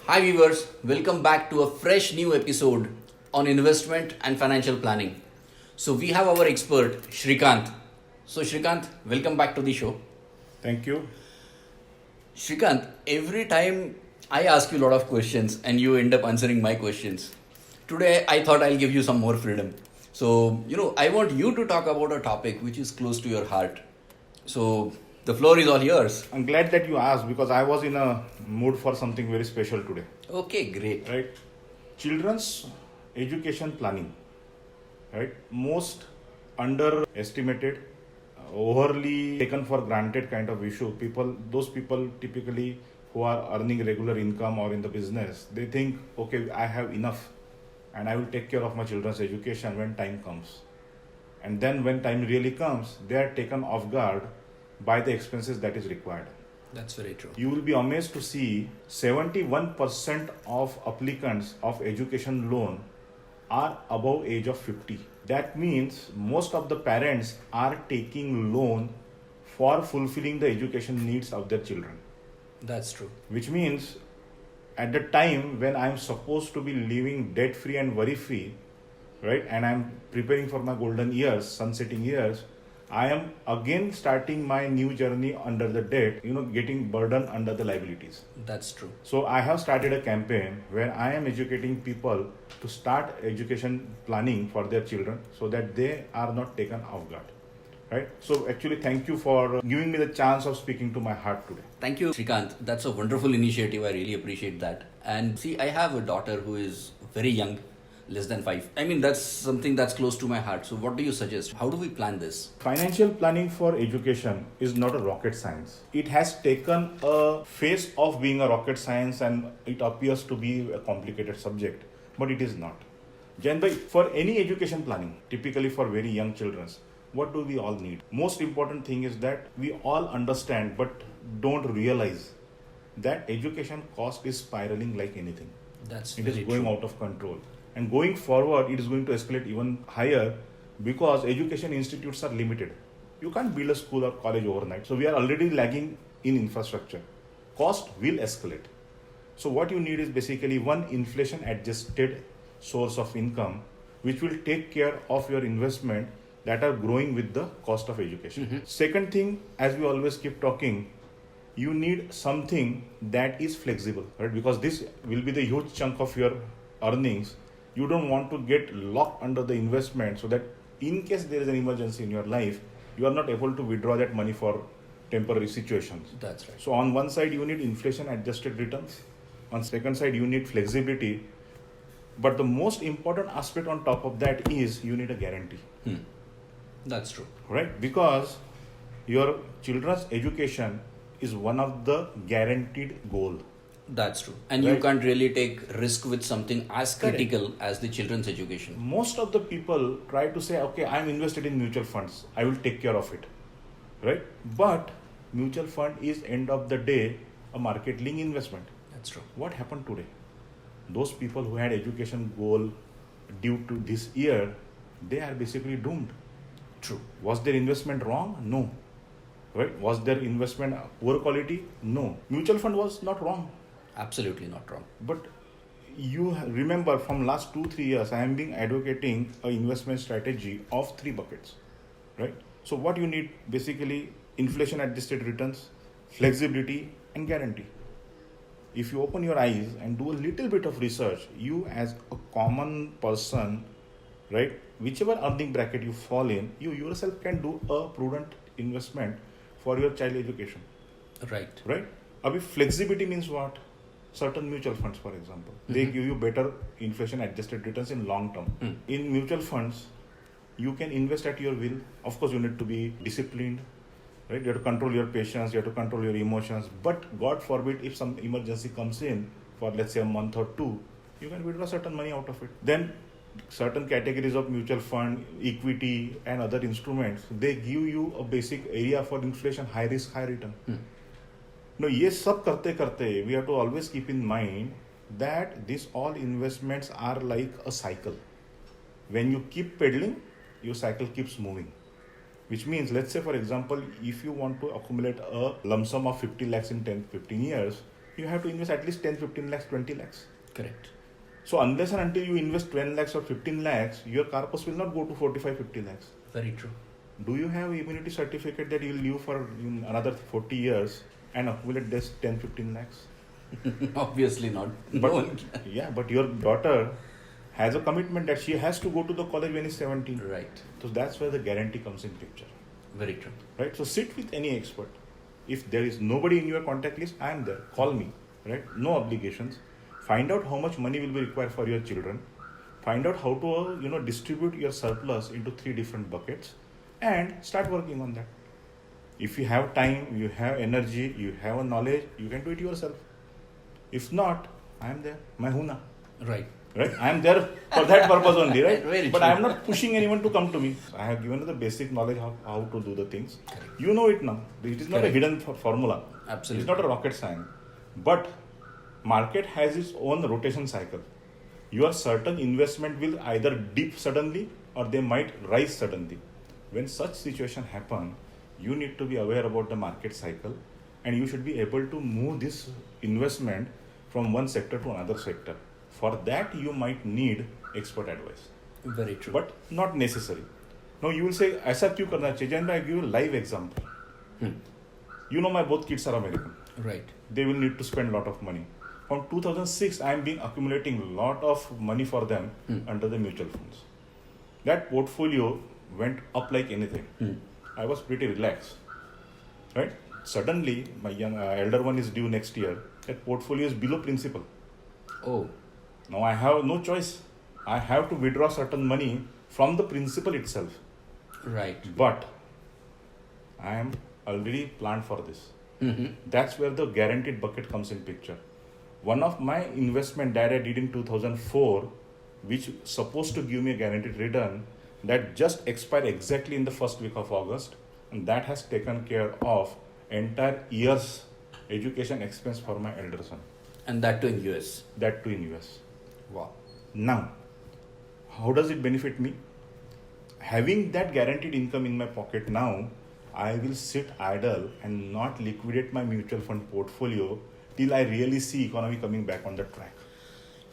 Hi viewers, welcome back to a fresh new episode on investment and financial planning. So we have our expert Shrikant. So Shrikant, welcome back to the show. Thank you. Shrikant, every time I ask you a lot of questions and you end up answering my questions. Today I thought I'll give you some more freedom. So, I want you to talk about a topic which is close to your heart. So, the floor is all yours. I'm glad that you asked because I was in a mood for something very special today. Okay, great. Right? Children's education planning. Right? Most underestimated, overly taken for granted kind of issue. Those people typically who are earning regular income or in the business, they think, okay, I have enough and I will take care of my children's education when time comes. And then when time really comes, they are taken off guard by the expenses that is required. That's very true. You will be amazed to see 71% of applicants of education loan are above age of 50. That means most of the parents are taking loan for fulfilling the education needs of their children. That's true. Which means at the time when I'm supposed to be living debt free and worry free, right, and I'm preparing for my golden years, sunsetting years, I am again starting my new journey under the debt, getting burdened under the liabilities. That's true. So I have started a campaign where I am educating people to start education planning for their children so that they are not taken off guard. Right? So actually thank you for giving me the chance of speaking to my heart today. Thank you, Shrikant. That's a wonderful initiative. I really appreciate that. And see, I have a daughter who is very young, less than 5. I mean, that's something that's close to my heart. So what do you suggest? How do we plan this? Financial planning for education is not a rocket science. It has taken a face of being a rocket science and it appears to be a complicated subject, but it is not. Janbhai, for any education planning, typically for very young children, what do we all need? Most important thing is that we all understand but don't realize that education cost is spiraling like anything. It is going out of control. And going forward, it is going to escalate even higher because education institutes are limited. You can't build a school or college overnight. So we are already lagging in infrastructure. Cost will escalate. So what you need is basically one inflation adjusted source of income which will take care of your investment that are growing with the cost of education. Mm-hmm. Second thing, as we always keep talking, you need something that is flexible, right? Because this will be the huge chunk of your earnings. You don't want to get locked under the investment so that in case there is an emergency in your life, you are not able to withdraw that money for temporary situations. That's right. So on one side, you need inflation adjusted returns. On second side, you need flexibility. But the most important aspect on top of that is you need a guarantee. That's true. Right? Because your children's education is one of the guaranteed goal. That's true. And right? You can't really take risk with something as critical as the children's education. Most of the people try to say, okay, I'm invested in mutual funds. I will take care of it. Right? But mutual fund is end of the day a market link investment. That's true. What happened today? Those people who had education goal due to this year, they are basically doomed. True. Was their investment wrong? No. Right? Was their investment poor quality? No. Mutual fund was not wrong. Absolutely not wrong. But you remember from last 2-3 years, I am being advocating an investment strategy of 3 buckets. Right? So what you need basically inflation adjusted returns, flexibility and guarantee. If you open your eyes and do a little bit of research, you as a common person, right, whichever earning bracket you fall in, you yourself can do a prudent investment for your child education. Right. Right? Abhi flexibility means what? Certain mutual funds, for example, they give you better inflation adjusted returns in long term. In mutual funds, you can invest at your will. Of course, you need to be disciplined. Right? You have to control your patience, you have to control your emotions. But God forbid, if some emergency comes in for let's say a month or 2, you can withdraw certain money out of it. Then certain categories of mutual fund, equity and other instruments, they give you a basic area for inflation, high risk, high return. Now, ये सब करते करते, we have to always keep in mind that these all investments are like a cycle. When you keep pedaling, your cycle keeps moving. Which means, let's say for example, if you want to accumulate a lump sum of 50 lakhs in 10-15 years, you have to invest at least 10, 15 lakhs, 20 lakhs. Correct. So unless and until you invest 10 lakhs or 15 lakhs, your corpus will not go to 45, 50 lakhs. Very true. Do you have immunity certificate that you will live for another 40 years and accumulate this 10, 15 lakhs? Obviously not. No But, one can. yeah, but your daughter has a commitment that she has to go to the college when he's 17. Right. So that's where the guarantee comes in picture. Very true. Right? So sit with any expert. If there is nobody in your contact list, I am there. Call me. Right? No obligations. Find out how much money will be required for your children. Find out how to distribute your surplus into 3 different buckets and start working on that. If you have time, you have energy, you have a knowledge, you can do it yourself. If not, I am there. Main hoon na. Right. Right? I am there for that purpose only, right? Very But true. I am not pushing anyone to come to me. I have given you the basic knowledge how to do the things. Correct. You know it now. It is not a Correct. hidden formula. Absolutely. It's not a rocket science. But market has its own rotation cycle. Your certain investment will either dip suddenly or they might rise suddenly. When such situation happen, you need to be aware about the market cycle and you should be able to move this investment from one sector to another sector. For that, you might need expert advice, Very true. but not necessary. Now you will say, "ऐसा क्यों करना चाहिए?" Jayant, I give you a live example. You know, my both kids are American. Right. They will need to spend a lot of money. From 2006, I am been accumulating a lot of money for them under the mutual funds. That portfolio went up like anything. I was pretty relaxed, right? Suddenly, my young elder one is due next year. That portfolio is below principal. Oh. Now I have no choice. I have to withdraw certain money from the principal itself. Right. But I am already planned for this. That's where the guaranteed bucket comes in picture. One of my investment that I did in 2004, which supposed to give me a guaranteed return, that just expired exactly in the first week of August, and that has taken care of entire year's education expense for my elder son. And that too in US. That too in US. Wow. Now, how does it benefit me? Having that guaranteed income in my pocket now, I will sit idle and not liquidate my mutual fund portfolio till I really see economy coming back on the track.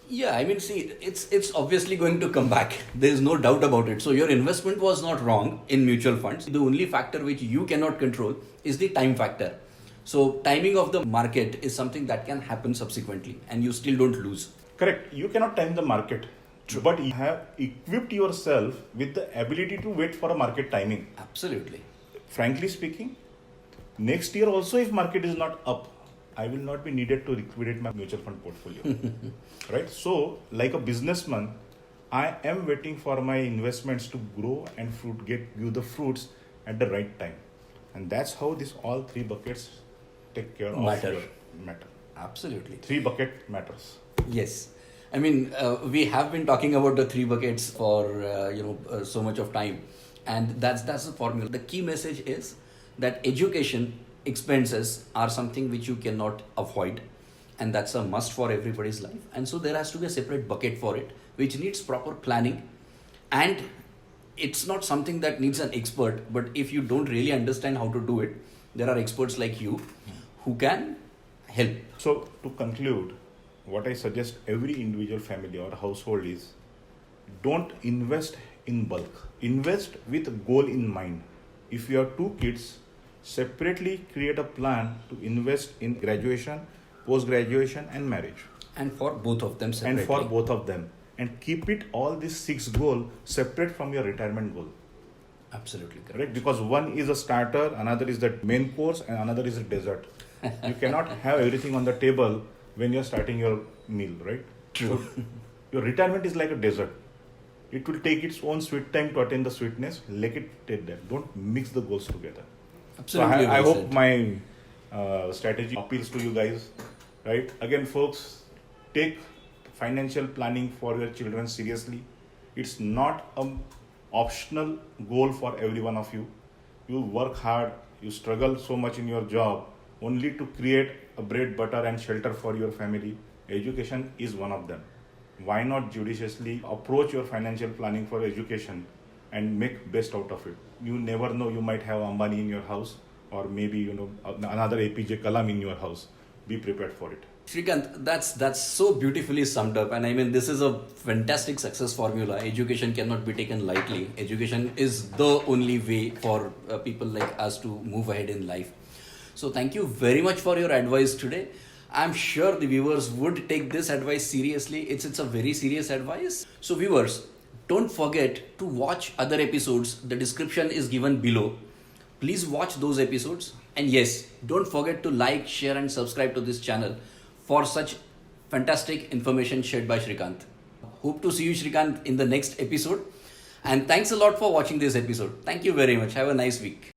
Yeah, I mean, see, it's obviously going to come back. There is no doubt about it. So your investment was not wrong in mutual funds. The only factor which you cannot control is the time factor. So timing of the market is something that can happen subsequently and you still don't lose. Correct. You cannot time the market. True. But you have equipped yourself with the ability to wait for a market timing. Absolutely. Frankly speaking, next year also if market is not up, I will not be needed to liquidate my mutual fund portfolio. Right? So, like a businessman, I am waiting for my investments to grow and give the fruits at the right time. And that's how this all 3 buckets take care of your matter. Absolutely. 3 bucket matters. Yes. I mean, we have been talking about the 3 buckets for so much of time, and that's the formula. The key message is that education expenses are something which you cannot avoid, and that's a must for everybody's life. And so there has to be a separate bucket for it, which needs proper planning, and it's not something that needs an expert. But if you don't really understand how to do it, there are experts like you who can help. So, to conclude, what I suggest every individual family or household is, don't invest in bulk. Invest with a goal in mind. If you have 2 kids, separately create a plan to invest in graduation, post-graduation and marriage. And for both of them separately. And keep it all these 6 goals separate from your retirement goal. Absolutely correct. Right? Because one is a starter, another is the main course and another is a dessert. You cannot have everything on the table when you're starting your meal, right? True. So, your retirement is like a dessert. It will take its own sweet time to attain the sweetness. Let it take that. Don't mix the goals together. Absolutely. So I hope my strategy appeals to you guys, right? Again, folks, take financial planning for your children seriously. It's not an optional goal for every one of you. You work hard, you struggle so much in your job only to create a bread, butter and shelter for your family. Education is one of them. Why not judiciously approach your financial planning for education and make best out of it? You never know, you might have Ambani in your house or maybe another APJ Kalam in your house. Be prepared for it. Shrikant, that's so beautifully summed up, and I mean this is a fantastic success formula. Education cannot be taken lightly. Education is the only way for people like us to move ahead in life. So thank you very much for your advice today. I'm sure the viewers would take this advice seriously. It's a very serious advice. So viewers, don't forget to watch other episodes. The description is given below. Please watch those episodes. And yes, don't forget to like, share, and subscribe to this channel for such fantastic information shared by Shrikant. Hope to see you, Shrikant, in the next episode. And thanks a lot for watching this episode. Thank you very much. Have a nice week.